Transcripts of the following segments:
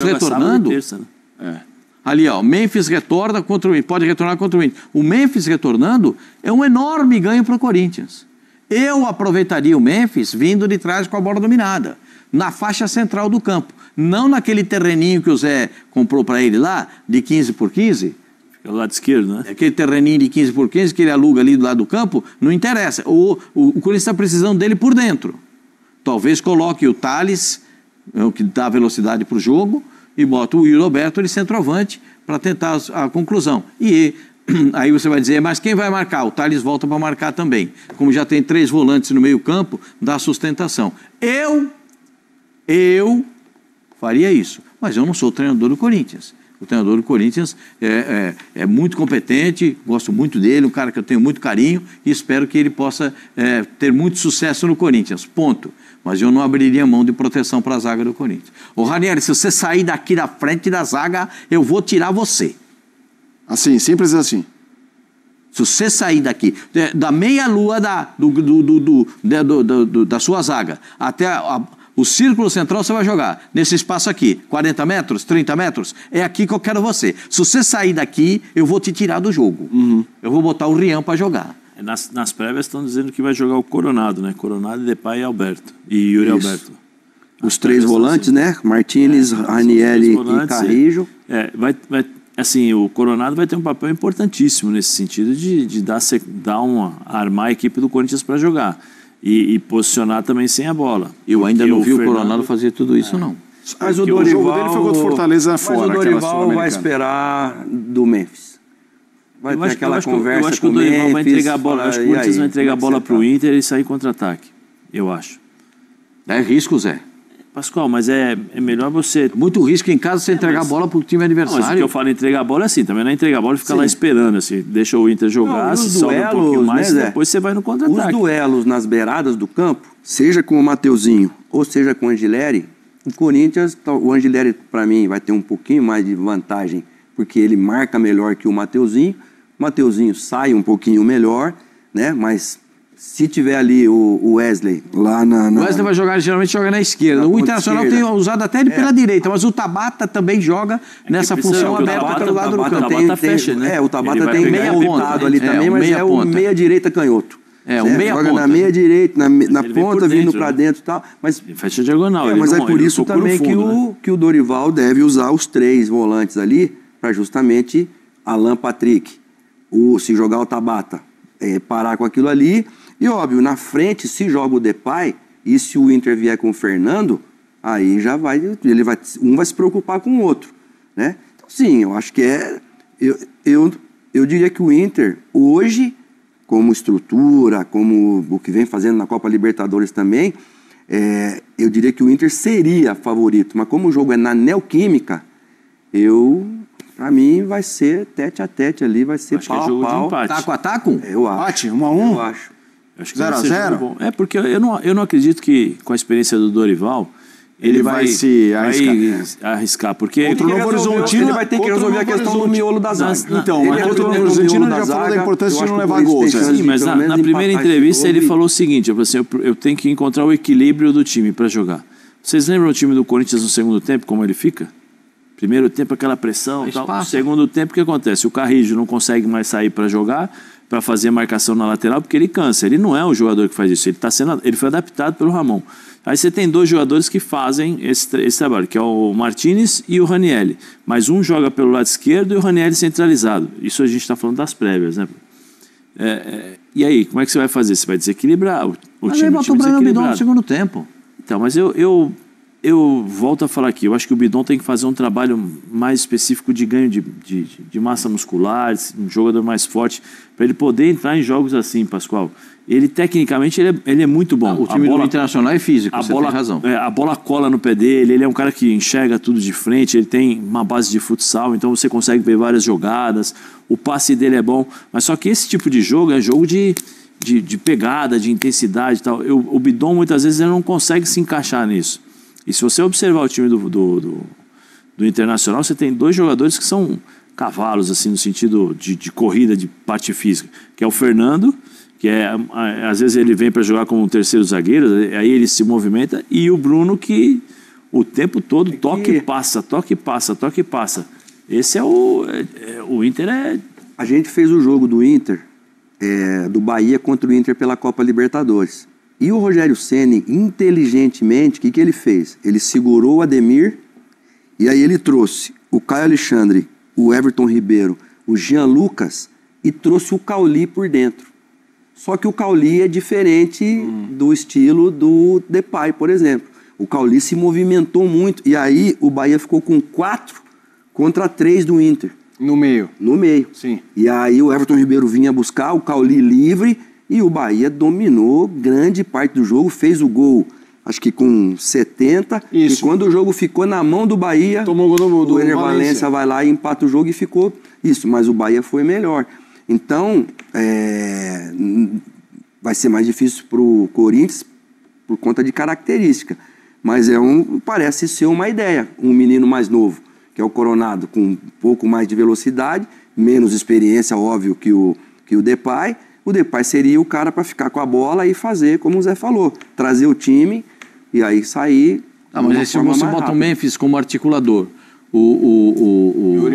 retornando. Terça, né? Ali, ó, Memphis retorna contra o Inter, pode retornar contra o Inter. O Memphis retornando é um enorme ganho para o Corinthians. Eu aproveitaria o Memphis vindo de trás com a bola dominada, na faixa central do campo. Não naquele terreninho que o Zé comprou para ele lá, de 15 por 15. Fica do lado esquerdo, né? Aquele terreninho de 15 por 15 que ele aluga ali do lado do campo, não interessa. O Corinthians está precisando dele por dentro. Talvez coloque o Thales, que dá velocidade para o jogo, e bota o Yuri Alberto de centroavante para tentar a conclusão. E aí você vai dizer, mas quem vai marcar? O Thales volta para marcar também. Como já tem 3 volantes no meio campo, dá sustentação. Eu faria isso, mas eu não sou o treinador do Corinthians. O treinador do Corinthians é muito competente, gosto muito dele, um cara que eu tenho muito carinho e espero que ele possa ter muito sucesso no Corinthians, ponto. Mas eu não abriria mão de proteção para a zaga do Corinthians. Ô Ranieri, se você sair daqui da frente da zaga, eu vou tirar você. Assim, simples assim. Se você sair daqui, da meia-lua da sua zaga até o círculo central, você vai jogar nesse espaço aqui, 40 metros, 30 metros, é aqui que eu quero você. Se você sair daqui, eu vou te tirar do jogo. Eu vou botar o Rian para jogar. Nas prévias estão dizendo que vai jogar o Coronado, né? Coronado, Depay e Alberto. E Yuri Alberto. Os 3 volantes, né? Martínez, Ranieri e Carrijo. Assim, o Coronado vai ter um papel importantíssimo nesse sentido de armar a equipe do Corinthians para jogar. E posicionar também sem a bola. Eu ainda não vi o Coronado fazer tudo isso, não. Mas o Dorival, jogo dele foi contra o Fortaleza fora. Mas o Dorival vai esperar do Memphis. Vai ter aquela conversa. Eu acho que o Dorival vai entregar a bola. Eu acho que o Corinthians vai entregar a bola para o Inter e sair contra-ataque. Eu acho. É risco, Zé. Pascoal, mas é melhor você... Muito risco em casa você entregar a bola para o time adversário. Não, mas o que eu falo entregar a bola é assim, também não é entregar a bola e ficar lá esperando, assim, deixa o Inter jogar, se sobe um pouquinho mais, né, depois você vai no contra-ataque. Os duelos nas beiradas do campo, seja com o Mateuzinho ou seja com o Angileri, o Corinthians, o Angileri para mim vai ter um pouquinho mais de vantagem, porque ele marca melhor que o Mateuzinho sai um pouquinho melhor, né, mas... Se tiver ali o Wesley lá O Wesley vai jogar, geralmente joga na esquerda. O Internacional tem usado até ele pela direita, mas o Tabata também joga nessa função aberta pelo lado do campo. O Tabata fecha, né? O Tabata tem meia ponta ali também, mas é o meia-direita canhoto. O meia joga ponta. Na meia-direita, na ponta, vindo para dentro e tal. Mas fecha diagonal. Mas é por isso também que o Dorival deve usar os 3 volantes ali para justamente Alan Patrick. Se jogar o Tabata, parar com aquilo ali. E óbvio, na frente, se joga o Depay, e se o Inter vier com o Fernando, aí já vai, um vai se preocupar com o outro, né? Então, sim, eu acho que eu diria que o Inter, hoje, como estrutura, como o que vem fazendo na Copa Libertadores também, eu diria que o Inter seria favorito, mas como o jogo é na Neoquímica, pra mim vai ser tete a tete ali, vai ser pau a pau. Taco a taco? Eu acho. 1 a 1? Eu acho. 0 a 0? Porque eu não acredito que, com a experiência do Dorival, ele vai se arriscar. Porque contra o Novo Horizontino, ele vai ter que resolver a questão do miolo da zaga. Então, mas contra o Novo Horizontino ele já falou da importância de não levar gols. Sim, mas na primeira entrevista ele falou o seguinte, eu tenho que encontrar o equilíbrio do time para jogar. Vocês lembram o time do Corinthians no segundo tempo, como ele fica? Primeiro tempo, aquela pressão e tal. Segundo tempo, o que acontece? O Carrijo não consegue mais sair para jogar, para fazer marcação na lateral, porque ele cansa. Ele não é um jogador que faz isso. Ele foi adaptado pelo Ramon. Aí você tem 2 jogadores que fazem esse trabalho, que é o Martínez e o Ranieri. Mas um joga pelo lado esquerdo e o Ranieri centralizado. Isso a gente está falando das prévias, né? E aí, como é que você vai fazer? Você vai desequilibrar o time? Ele botou o Breno Bidon no segundo tempo. Então, mas eu volto a falar aqui, eu acho que o Bidon tem que fazer um trabalho mais específico de ganho de massa muscular, um jogador mais forte, para ele poder entrar em jogos assim, Pascoal. Ele, tecnicamente, ele é muito bom. O time do Internacional é físico, você tem razão. A bola cola no pé dele, ele é um cara que enxerga tudo de frente, ele tem uma base de futsal, então você consegue ver várias jogadas, o passe dele é bom, mas só que esse tipo de jogo é jogo de pegada, de intensidade e tal. O Bidon, muitas vezes, ele não consegue se encaixar nisso. E se você observar o time do Internacional, você tem 2 jogadores que são cavalos, assim, no sentido de corrida, de parte física, que é o Fernando, que às vezes ele vem para jogar como um terceiro zagueiro, aí ele se movimenta, e o Bruno, que o tempo todo, toque e passa, toque e passa, toque e passa. Esse é o Inter é... A gente fez o jogo do Inter, do Bahia contra o Inter pela Copa Libertadores. E o Rogério Ceni, inteligentemente, o que ele fez? Ele segurou o Ademir e aí ele trouxe o Caio Alexandre, o Everton Ribeiro, o Jean Lucas e trouxe o Cauli por dentro. Só que o Cauli é diferente do estilo do Depay, por exemplo. O Cauli se movimentou muito e aí o Bahia ficou com 4 contra 3 do Inter. No meio. No meio. Sim. E aí o Everton Ribeiro vinha buscar, o Cauli livre e o Bahia dominou grande parte do jogo, fez o gol, acho que com 70. Isso. E quando o jogo ficou na mão do Bahia, tomou o gol do Ener Valencia vai lá e empata o jogo e ficou isso. Mas o Bahia foi melhor. Então, vai ser mais difícil para o Corinthians por conta de característica. Mas parece ser uma ideia. Um menino mais novo, que é o Coronado, com um pouco mais de velocidade, menos experiência, óbvio, que o Depay. O Depay seria o cara para ficar com a bola e fazer, como o Zé falou, trazer o time e aí sair. Mas se você bota o Memphis como articulador, o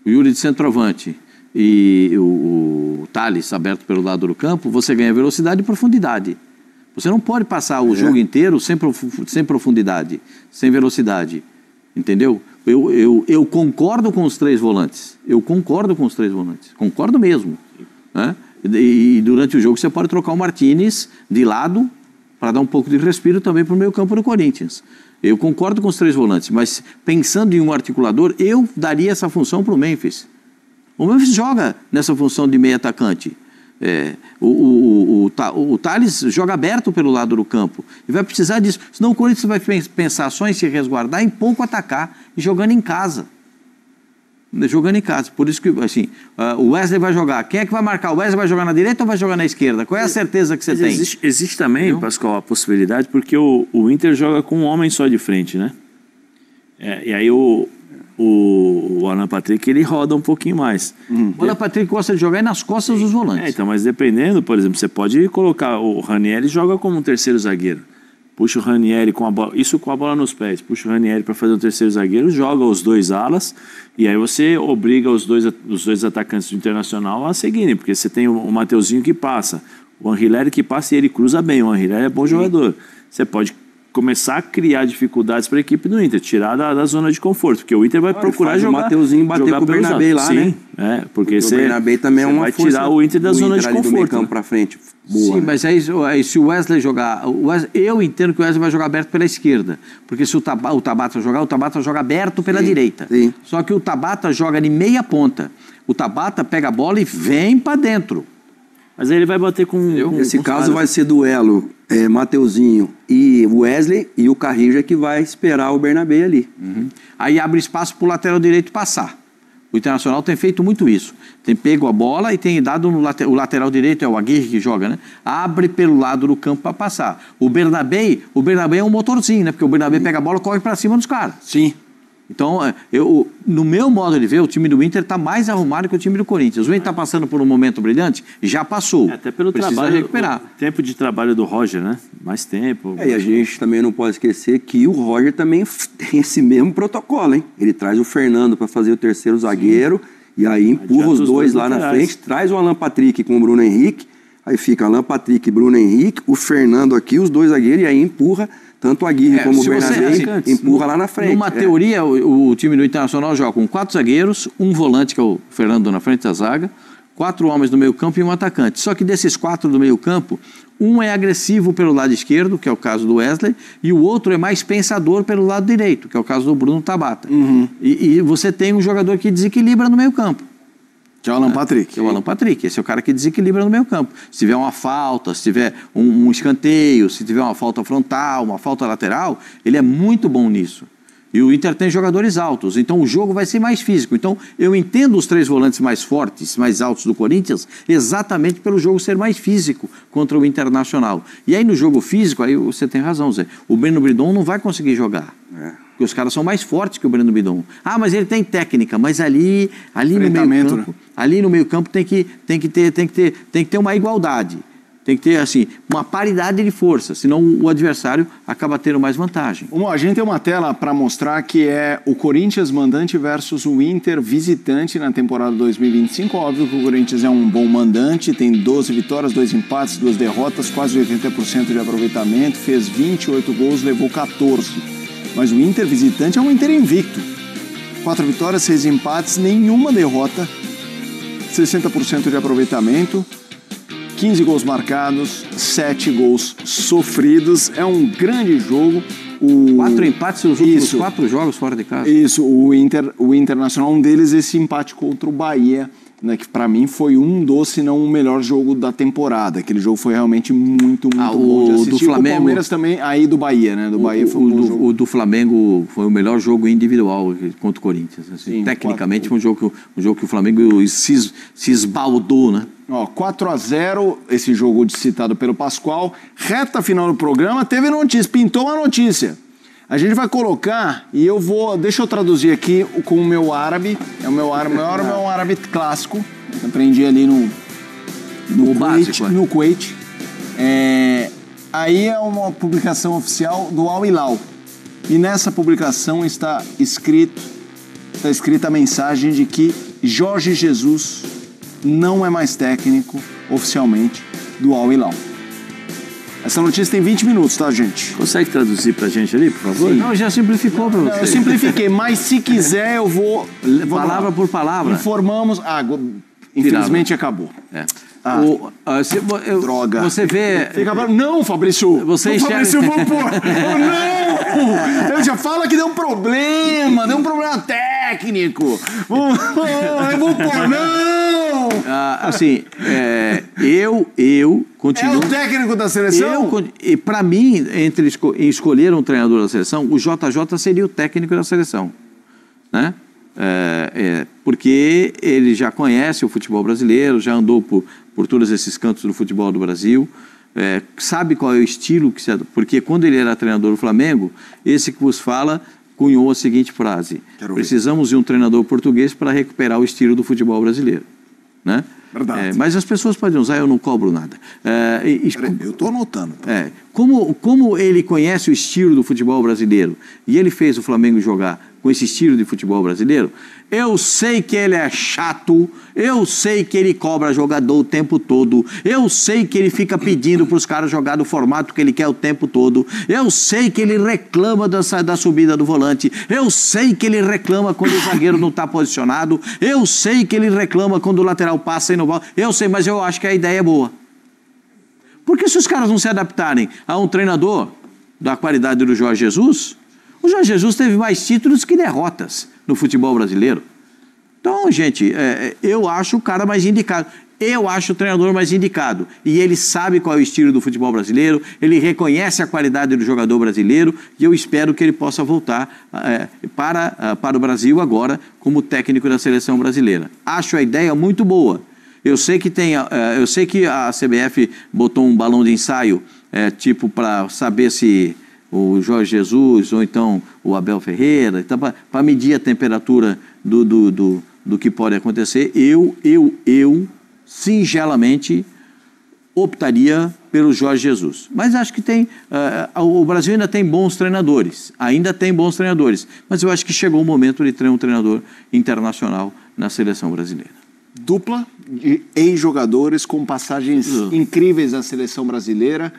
Yuri de centroavante e o Thales aberto pelo lado do campo, você ganha velocidade e profundidade. Você não pode passar o jogo inteiro sem profundidade, sem velocidade. Entendeu? Eu concordo com os 3 volantes. Concordo mesmo. Né? E durante o jogo você pode trocar o Martínez de lado para dar um pouco de respiro também para o meio campo do Corinthians. Eu concordo com os 3 volantes, mas pensando em um articulador, eu daria essa função para o Memphis. O Memphis joga nessa função de meio atacante. O Thales joga aberto pelo lado do campo e vai precisar disso. Senão o Corinthians vai pensar só em se resguardar, em pouco atacar e jogando em casa. Por isso que, assim, o Wesley vai jogar. Quem é que vai marcar? O Wesley vai jogar na direita ou vai jogar na esquerda? Qual é a certeza que você tem? Existe também, Pascoal, a possibilidade, porque o Inter joga com um homem só de frente, né? E aí o Alan Patrick, ele roda um pouquinho mais. O Alan Patrick gosta de jogar nas costas dos volantes. Então, mas dependendo, por exemplo, você pode colocar o Ranieri joga como um terceiro zagueiro. Puxa o Ranieri com a bola, isso com a bola nos pés, puxa o Ranieri para fazer o terceiro zagueiro, joga os 2 alas e aí você obriga os dois atacantes do Internacional a seguirem, porque você tem o Mateuzinho que passa, o Anrileri que passa e ele cruza bem, o Anrileri é bom jogador. Você pode começar a criar dificuldades para a equipe do Inter, tirar da zona de conforto, porque o Inter vai procurar jogar. O Mateuzinho bater com o Bernabé lá, né? Porque o Bernabé também é uma vai tirar o Inter da zona de conforto. Do meio campo para frente. Boa, sim, mas aí se o Wesley jogar... eu entendo que o Wesley vai jogar aberto pela esquerda, porque se o Tabata jogar, o Tabata joga aberto pela direita. Sim. Só que o Tabata joga de meia ponta. O Tabata pega a bola e vem para dentro. Mas aí ele vai bater com... Nesse caso vai ser duelo Mateuzinho e Wesley, e o Carrillo é que vai esperar o Bernabé ali. Aí abre espaço para o lateral direito passar. O Internacional tem feito muito isso. Tem pego a bola e tem dado no o lateral direito, é o Aguirre que joga, né? Abre pelo lado do campo para passar. O Bernabé é um motorzinho, né? Porque o Bernabé pega a bola e corre para cima dos caras. Sim. Então, no meu modo de ver, o time do Inter está mais arrumado que o time do Corinthians. O Inter está passando por um momento brilhante? Já passou. Até pelo Precisa recuperar. O tempo de trabalho do Roger, né? Mais tempo. E a gente também não pode esquecer que o Roger também tem esse mesmo protocolo, hein? Ele traz o Fernando para fazer o terceiro zagueiro e aí empurra os dois lá na frente, traz o Alan Patrick com o Bruno Henrique, aí fica Alan Patrick e Bruno Henrique, o Fernando aqui, os 2 zagueiros, e aí empurra tanto o Aguirre como o Bernabé, empurra lá na frente. Numa teoria, o time do Internacional joga com 4 zagueiros, um volante, que é o Fernando na frente da zaga, 4 homens do meio campo e um atacante. Só que desses 4 do meio campo, um é agressivo pelo lado esquerdo, que é o caso do Wesley, e o outro é mais pensador pelo lado direito, que é o caso do Bruno Tabata. E você tem um jogador que desequilibra no meio campo. Que é o Alan Patrick. Que é o Alan Patrick. Esse é o cara que desequilibra no meio campo. Se tiver uma falta, se tiver um escanteio, se tiver uma falta frontal, uma falta lateral, ele é muito bom nisso. E o Inter tem jogadores altos, então o jogo vai ser mais físico. Então eu entendo os 3 volantes mais fortes, mais altos do Corinthians, exatamente pelo jogo ser mais físico contra o Internacional. E aí no jogo físico, aí você tem razão, Zé, o Breno Bridon não vai conseguir jogar. Porque os caras são mais fortes que o Breno Bridon. Ah, mas ele tem técnica, mas ali no meio campo, ali no meio campo tem que ter uma igualdade. Tem que ter, assim, uma paridade de força, senão o adversário acaba tendo mais vantagem. A gente tem uma tela para mostrar que é o Corinthians mandante versus o Inter visitante na temporada 2025. Óbvio que o Corinthians é um bom mandante, tem 12 vitórias, 2 empates, 2 derrotas, quase 80% de aproveitamento, fez 28 gols, levou 14. Mas o Inter visitante é um Inter invicto. 4 vitórias, 6 empates, nenhuma derrota, 60% de aproveitamento. 15 gols marcados, 7 gols sofridos. É um grande jogo. 4 empates nos últimos 4 jogos fora de casa. Isso, o Internacional, um deles, esse empate contra o Bahia, né, que para mim foi um dos, se não o melhor jogo da temporada. Aquele jogo foi realmente muito bom de assistir. Do Flamengo, o Palmeiras também, aí do Bahia, né? Do Bahia foi um bom jogo. O do Flamengo foi o melhor jogo individual contra o Corinthians. Assim, sim, tecnicamente foi um jogo que o Flamengo se esbaldou, né? 4-0, esse jogo citado pelo Pascoal. Reta final do programa, teve notícia, pintou uma notícia. A gente vai colocar, e eu vou... Deixa eu traduzir aqui com o meu árabe. É um árabe clássico. Aprendi ali no Kuwait. Aí é uma publicação oficial do Al Hilal. E nessa publicação está escrita a mensagem de que Jorge Jesus não é mais técnico oficialmente do Al Hilal. Essa notícia tem 20 minutos, tá, gente? Consegue traduzir pra gente ali, por favor? Sim. Não, já simplificou pra você. Eu simplifiquei, mas se quiser eu vou... Palavra por palavra. Informamos... infelizmente acabou. Droga. Você vê... Não, Fabrício! Fabrício, eu vou pôr! Não! Eu já falo que deu um problema técnico! Eu vou pôr, não! Eu continuo... É o técnico da seleção? Para mim, entre escolher um treinador da seleção, o JJ seria o técnico da seleção, né? Porque ele já conhece o futebol brasileiro, já andou por todos esses cantos do futebol do Brasil, sabe qual é o estilo que se... Porque quando ele era treinador do Flamengo, esse que vos fala cunhou a seguinte frase: precisamos de um treinador português para recuperar o estilo do futebol brasileiro, né? Verdade. Mas as pessoas podem usar, eu não cobro nada. Eu estou anotando. Como ele conhece o estilo do futebol brasileiro e ele fez o Flamengo jogar com esse estilo de futebol brasileiro, eu sei que ele é chato, eu sei que ele cobra jogador o tempo todo, eu sei que ele fica pedindo para os caras jogar do formato que ele quer o tempo todo, eu sei que ele reclama da subida do volante, eu sei que ele reclama quando o zagueiro não está posicionado, eu sei que ele reclama quando o lateral passa e não volta, eu sei, mas eu acho que a ideia é boa. Porque se os caras não se adaptarem a um treinador da qualidade do Jorge Jesus, o Jorge Jesus teve mais títulos que derrotas no futebol brasileiro. Então, gente, eu acho o cara mais indicado. Eu acho o treinador mais indicado. E ele sabe qual é o estilo do futebol brasileiro, ele reconhece a qualidade do jogador brasileiro e eu espero que ele possa voltar para o Brasil agora como técnico da seleção brasileira. Acho a ideia muito boa. Eu sei que a CBF botou um balão de ensaio, tipo para saber se o Jorge Jesus ou então o Abel Ferreira, então, para medir a temperatura do que pode acontecer. Eu singelamente optaria pelo Jorge Jesus. Mas acho que o Brasil ainda tem bons treinadores, mas eu acho que chegou o momento de ter um treinador internacional na seleção brasileira. Dupla de ex-jogadores com passagens incríveis na seleção brasileira.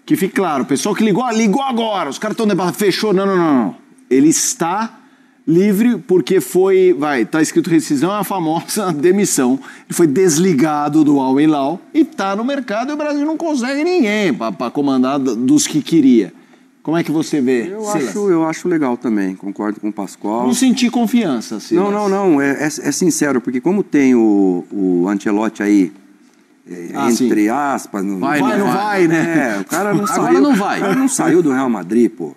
Que fique claro, o pessoal que ligou agora, os caras estão debatendo, fechou, não. Ele está livre porque está escrito rescisão, é a famosa demissão. Ele foi desligado do Al Hilal e está no mercado e o Brasil não consegue ninguém para comandar dos que queria. Como é que você vê, Silas? Eu acho legal também, concordo com o Pascoal. Não senti confiança, Silas. Não, é sincero, porque como tem o Ancelotti aí, entre aspas... Não vai, né? O cara não saiu. Agora não vai. O cara não saiu do Real Madrid, pô.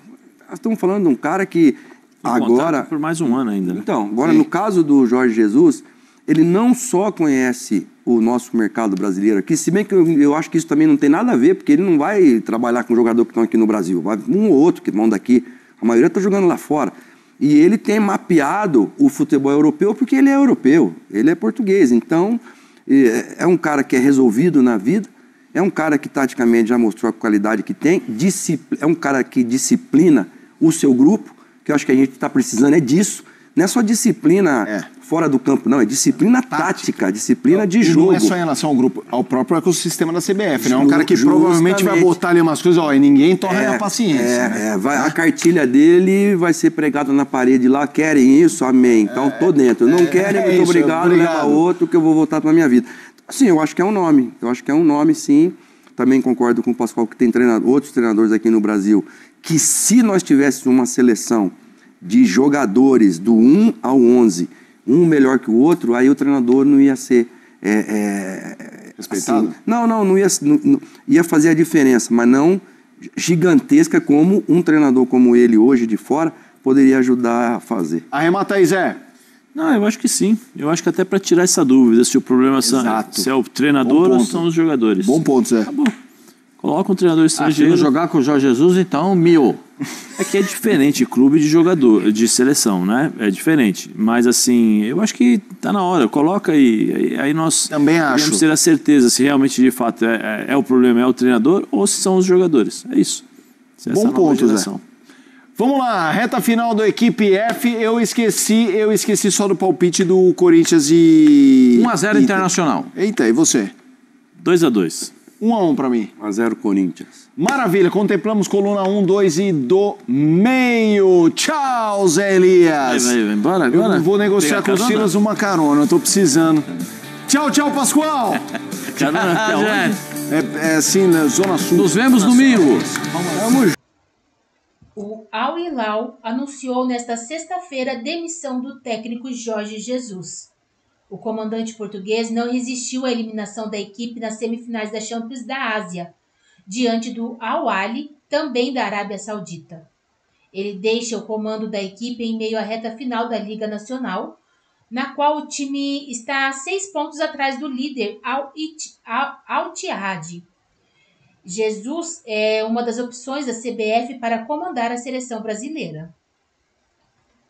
Nós estamos falando de um cara que agora... por mais um ano ainda, né? Então, agora no caso do Jorge Jesus, ele não só conhece o nosso mercado brasileiro aqui, se bem que eu acho que isso também não tem nada a ver, porque ele não vai trabalhar com jogador que estão aqui no Brasil, vai um ou outro que vão daqui, a maioria está jogando lá fora. E ele tem mapeado o futebol europeu porque ele é europeu, ele é português, então é um cara que é resolvido na vida É um cara que taticamente já mostrou a qualidade que tem, é um cara que disciplina o seu grupo, que eu acho que a gente está precisando disso. Não é só disciplina fora do campo, não. É disciplina tática, disciplina de jogo. Não é só em relação ao grupo, ao próprio ecossistema da CBF, né? É um cara que provavelmente vai botar ali umas coisas, e ninguém torna a paciência. A cartilha dele vai ser pregada na parede lá, querem isso, amém. Então, tô dentro. Não querem, muito obrigado, leva outro que eu vou voltar para minha vida. Sim, eu acho que é um nome. Eu acho que é um nome, sim. Também concordo com o Pascoal que tem outros treinadores aqui no Brasil, que se nós tivéssemos uma seleção de jogadores do 1 ao 11, um melhor que o outro, aí o treinador não ia ser respeitado? Assim, não ia fazer a diferença, mas não gigantesca como um treinador como ele hoje de fora poderia ajudar a fazer. Arremata aí, Zé. Não, eu acho que sim. Eu acho que até para tirar essa dúvida se o problema se é o treinador ou são os jogadores. Bom ponto, Zé. Tá bom. Coloca um treinador estrangeiro. Se jogar com o Jorge Jesus, então, 1000. É que é diferente clube de jogador, de seleção, né? É diferente. Mas, assim, eu acho que tá na hora. Coloca aí nós também devemos ter a certeza se realmente, de fato, o problema é o treinador ou se são os jogadores. É isso. Bom ponto, Zé. Vamos lá, reta final do Equipe F. Eu esqueci só do palpite do Corinthians e... 1-0 Internacional. Eita, e você? 2-2. 1-1 para mim. 1-0 Corinthians. Maravilha, contemplamos coluna 1, 2 e do meio. Tchau, Zé Elias. Vai embora agora? Eu vou negociar com o Silas uma carona, eu tô precisando. Tchau, Pascoal. É assim, na Zona Sul. Nos vemos domingo. Vamos. O Al Hilal anunciou nesta sexta-feira a demissão do técnico Jorge Jesus. O comandante português não resistiu à eliminação da equipe nas semifinais da Champions da Ásia, diante do Al Ahly, também da Arábia Saudita. Ele deixa o comando da equipe em meio à reta final da Liga Nacional, na qual o time está a 6 pontos atrás do líder Al Ittihad. Jesus é uma das opções da CBF para comandar a seleção brasileira.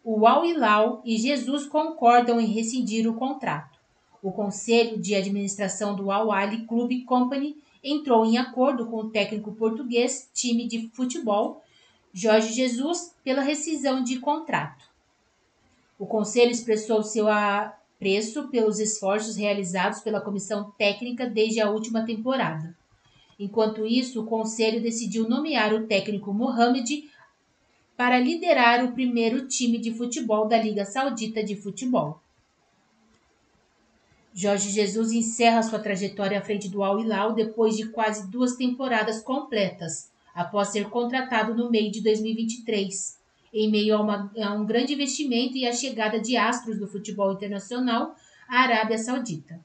O Al Hilal e Jesus concordam em rescindir o contrato. O Conselho de Administração do Al Ahly Club Company entrou em acordo com o técnico português, time de futebol, Jorge Jesus, pela rescisão de contrato. O Conselho expressou seu apreço pelos esforços realizados pela comissão técnica desde a última temporada. Enquanto isso, o Conselho decidiu nomear o técnico Mohamed para liderar o primeiro time de futebol da Liga Saudita de Futebol. Jorge Jesus encerra sua trajetória à frente do Al Hilal depois de quase 2 temporadas completas, após ser contratado no meio de 2023, em meio a um grande investimento e a chegada de astros do futebol internacional à Arábia Saudita.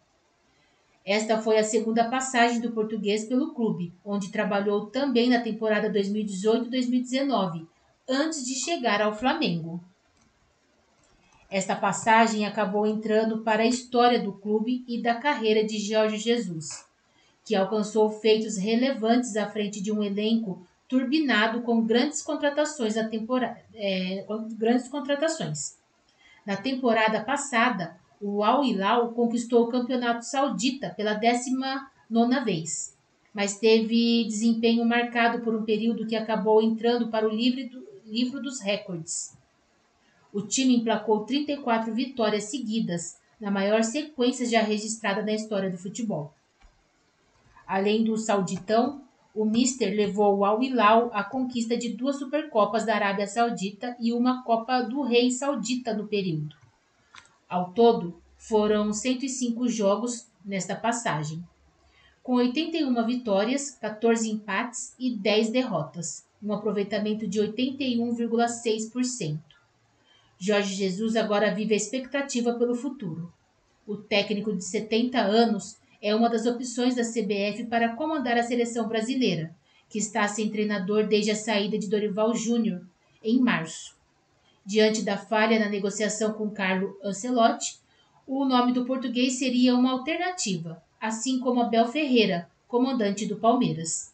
Esta foi a segunda passagem do português pelo clube, onde trabalhou também na temporada 2018-2019, antes de chegar ao Flamengo. Esta passagem acabou entrando para a história do clube e da carreira de Jorge Jesus, que alcançou feitos relevantes à frente de um elenco turbinado com grandes contratações na temporada. Na temporada passada, o Al Hilal conquistou o Campeonato Saudita pela 19ª vez, mas teve desempenho marcado por um período que acabou entrando para o livro dos recordes. O time emplacou 34 vitórias seguidas, na maior sequência já registrada na história do futebol. Além do Sauditão, o Mister levou o Al Hilal à conquista de 2 Supercopas da Arábia Saudita e uma Copa do Rei Saudita no período. Ao todo, foram 105 jogos nesta passagem, com 81 vitórias, 14 empates e 10 derrotas, um aproveitamento de 81,6%. Jorge Jesus agora vive a expectativa pelo futuro. O técnico de 70 anos é uma das opções da CBF para comandar a seleção brasileira, que está sem treinador desde a saída de Dorival Júnior, em março. Diante da falha na negociação com Carlo Ancelotti, o nome do português seria uma alternativa, assim como Abel Ferreira, comandante do Palmeiras.